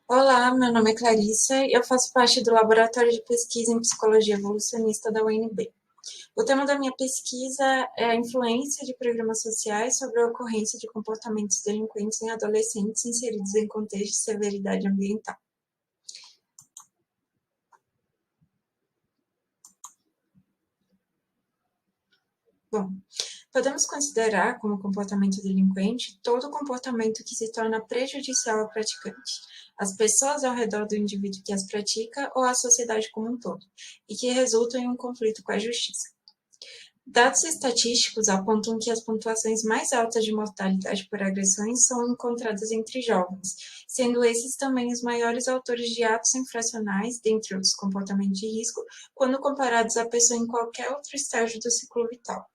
Olá, meu nome é Clarissa e eu faço parte do Laboratório de Pesquisa em Psicologia Evolucionista da UNB. O tema da minha pesquisa é a influência de programas sociais sobre a ocorrência de comportamentos delinquentes em adolescentes inseridos em contexto de severidade ambiental. Bom, podemos considerar como comportamento delinquente todo comportamento que se torna prejudicial ao praticante, às pessoas ao redor do indivíduo que as pratica ou à sociedade como um todo, e que resulta em um conflito com a justiça. Dados estatísticos apontam que as pontuações mais altas de mortalidade por agressões são encontradas entre jovens, sendo esses também os maiores autores de atos infracionais, dentre outros comportamentos de risco, quando comparados à pessoa em qualquer outro estágio do ciclo vital.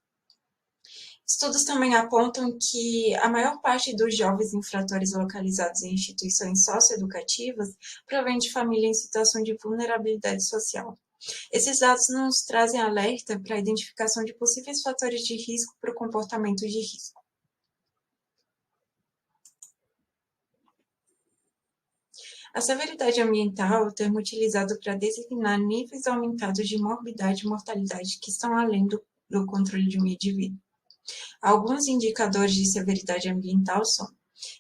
Estudos também apontam que a maior parte dos jovens infratores localizados em instituições socioeducativas provém de família em situação de vulnerabilidade social. Esses dados nos trazem alerta para a identificação de possíveis fatores de risco para o comportamento de risco. A severidade ambiental é o termo utilizado para designar níveis aumentados de morbidade e mortalidade que estão além do controle de um indivíduo. Alguns indicadores de severidade ambiental são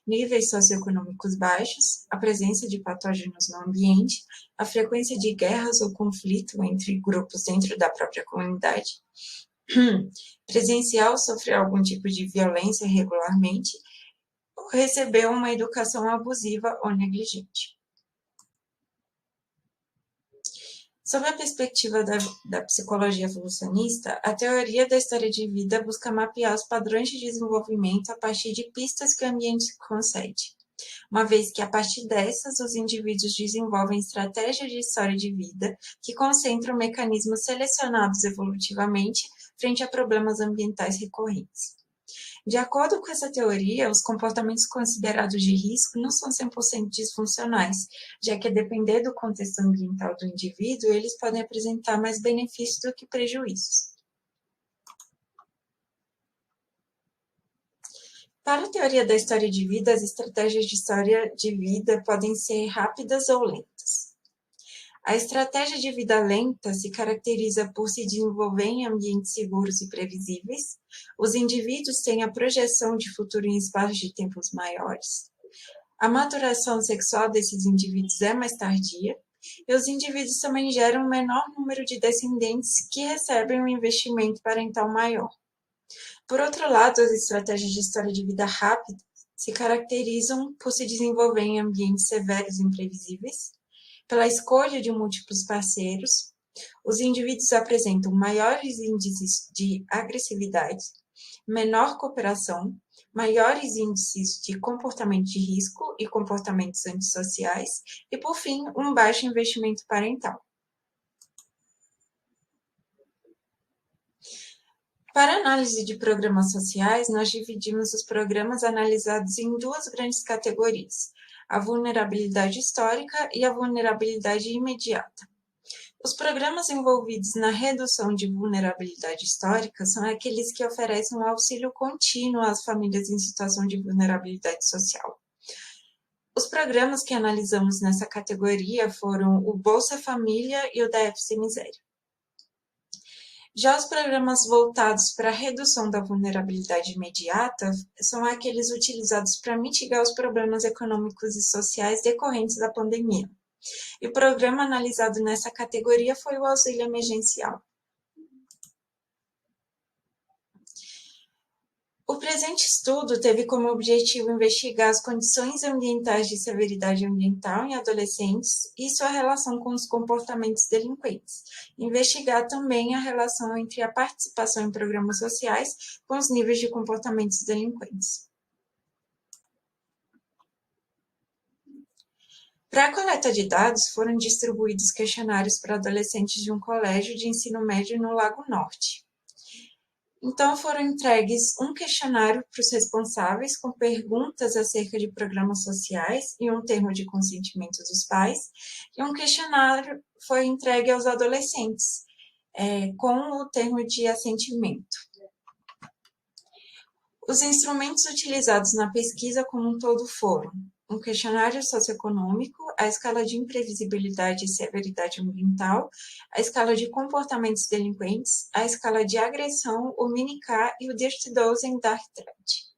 níveis socioeconômicos baixos, a presença de patógenos no ambiente, a frequência de guerras ou conflito entre grupos dentro da própria comunidade, presenciar ou sofrer algum tipo de violência regularmente, ou receber uma educação abusiva ou negligente. Sob a perspectiva da psicologia evolucionista, a teoria da história de vida busca mapear os padrões de desenvolvimento a partir de pistas que o ambiente concede, uma vez que, a partir dessas, os indivíduos desenvolvem estratégias de história de vida que concentram mecanismos selecionados evolutivamente frente a problemas ambientais recorrentes. De acordo com essa teoria, os comportamentos considerados de risco não são 100% disfuncionais, já que, a depender do contexto ambiental do indivíduo, eles podem apresentar mais benefícios do que prejuízos. Para a teoria da história de vida, as estratégias de história de vida podem ser rápidas ou lentas. A estratégia de vida lenta se caracteriza por se desenvolver em ambientes seguros e previsíveis. Os indivíduos têm a projeção de futuro em espaços de tempos maiores. A maturação sexual desses indivíduos é mais tardia. E os indivíduos também geram um menor número de descendentes que recebem um investimento parental maior. Por outro lado, as estratégias de história de vida rápida se caracterizam por se desenvolver em ambientes severos e imprevisíveis, pela escolha de múltiplos parceiros. Os indivíduos apresentam maiores índices de agressividade, menor cooperação, maiores índices de comportamento de risco e comportamentos antissociais, e, por fim, um baixo investimento parental. Para análise de programas sociais, nós dividimos os programas analisados em duas grandes categorias: a vulnerabilidade histórica e a vulnerabilidade imediata. Os programas envolvidos na redução de vulnerabilidade histórica são aqueles que oferecem um auxílio contínuo às famílias em situação de vulnerabilidade social. Os programas que analisamos nessa categoria foram o Bolsa Família e o DF Miséria. Já os programas voltados para a redução da vulnerabilidade imediata são aqueles utilizados para mitigar os problemas econômicos e sociais decorrentes da pandemia. E o programa analisado nessa categoria foi o auxílio emergencial. O presente estudo teve como objetivo investigar as condições ambientais de severidade ambiental em adolescentes e sua relação com os comportamentos delinquentes. Investigar também a relação entre a participação em programas sociais com os níveis de comportamentos delinquentes. Para a coleta de dados, foram distribuídos questionários para adolescentes de um colégio de ensino médio no Lago Norte. Então, foram entregues um questionário para os responsáveis, com perguntas acerca de programas sociais e um termo de consentimento dos pais, e um questionário foi entregue aos adolescentes, com o termo de assentimento. Os instrumentos utilizados na pesquisa como um todo foram um questionário socioeconômico, a escala de imprevisibilidade e severidade ambiental, a escala de comportamentos delinquentes, a escala de agressão, o Mini-K e o Dirty Dozen Dark Threat.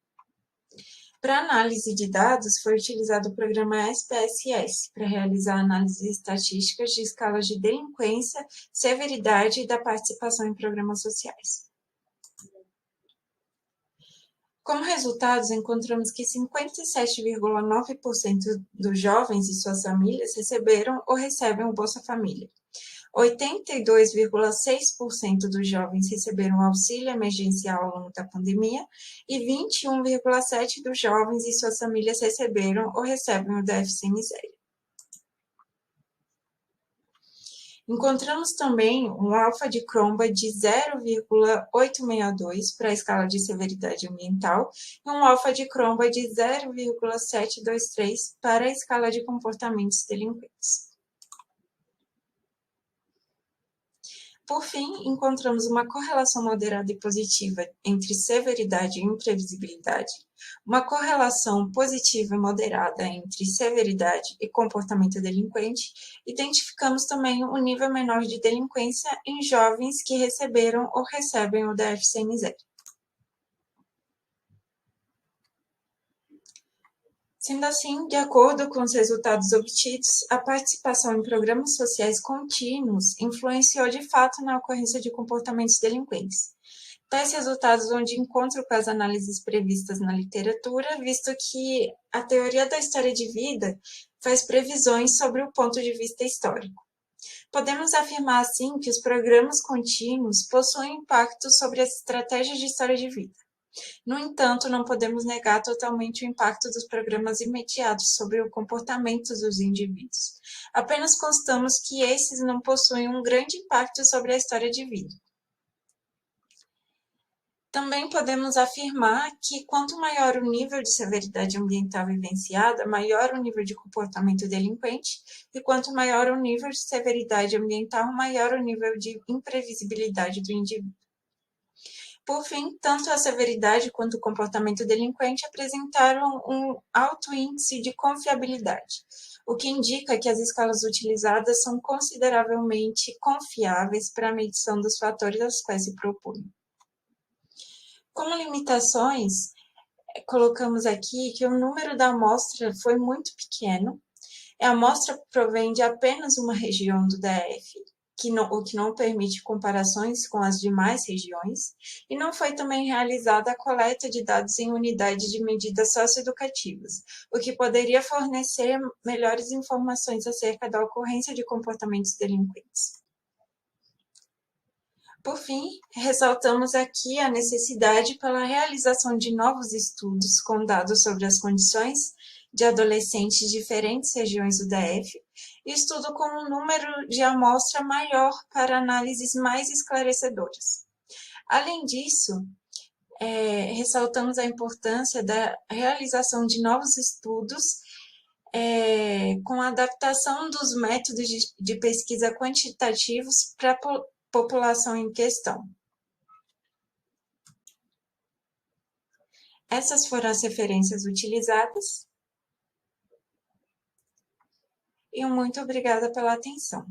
Para análise de dados, foi utilizado o programa SPSS para realizar análises estatísticas de escalas de delinquência, severidade e da participação em programas sociais. Como resultados, encontramos que 57,9% dos jovens e suas famílias receberam ou recebem o Bolsa Família. 82,6% dos jovens receberam auxílio emergencial ao longo da pandemia e 21,7% dos jovens e suas famílias receberam ou recebem o déficit miséria. Encontramos também um alfa de Cronbach de 0,862 para a escala de severidade ambiental e um alfa de Cronbach de 0,723 para a escala de comportamentos delinquentes. Por fim, encontramos uma correlação moderada e positiva entre severidade e imprevisibilidade, uma correlação positiva e moderada entre severidade e comportamento delinquente. Identificamos também um nível menor de delinquência em jovens que receberam ou recebem o DF-CNZ. Sendo assim, de acordo com os resultados obtidos, a participação em programas sociais contínuos influenciou de fato na ocorrência de comportamentos delinquentes. Tais resultados vão de encontro com as análises previstas na literatura, visto que a teoria da história de vida faz previsões sobre o ponto de vista histórico. Podemos afirmar, assim, que os programas contínuos possuem impacto sobre as estratégias de história de vida. No entanto, não podemos negar totalmente o impacto dos programas imediatos sobre o comportamento dos indivíduos. Apenas constatamos que esses não possuem um grande impacto sobre a história de vida. Também podemos afirmar que quanto maior o nível de severidade ambiental vivenciada, maior o nível de comportamento delinquente, e quanto maior o nível de severidade ambiental, maior o nível de imprevisibilidade do indivíduo. Por fim, tanto a severidade quanto o comportamento delinquente apresentaram um alto índice de confiabilidade, o que indica que as escalas utilizadas são consideravelmente confiáveis para a medição dos fatores aos quais se propõem. Como limitações, colocamos aqui que o número da amostra foi muito pequeno, a amostra provém de apenas uma região do DF, o que não permite comparações com as demais regiões, e não foi também realizada a coleta de dados em unidades de medidas socioeducativas, o que poderia fornecer melhores informações acerca da ocorrência de comportamentos delinquentes. Por fim, ressaltamos aqui a necessidade pela realização de novos estudos com dados sobre as condições de adolescentes de diferentes regiões do DF, e estudo com um número de amostra maior para análises mais esclarecedoras. Além disso, ressaltamos a importância da realização de novos estudos com a adaptação dos métodos de pesquisa quantitativos para a população em questão. Essas foram as referências utilizadas. E muito obrigada pela atenção.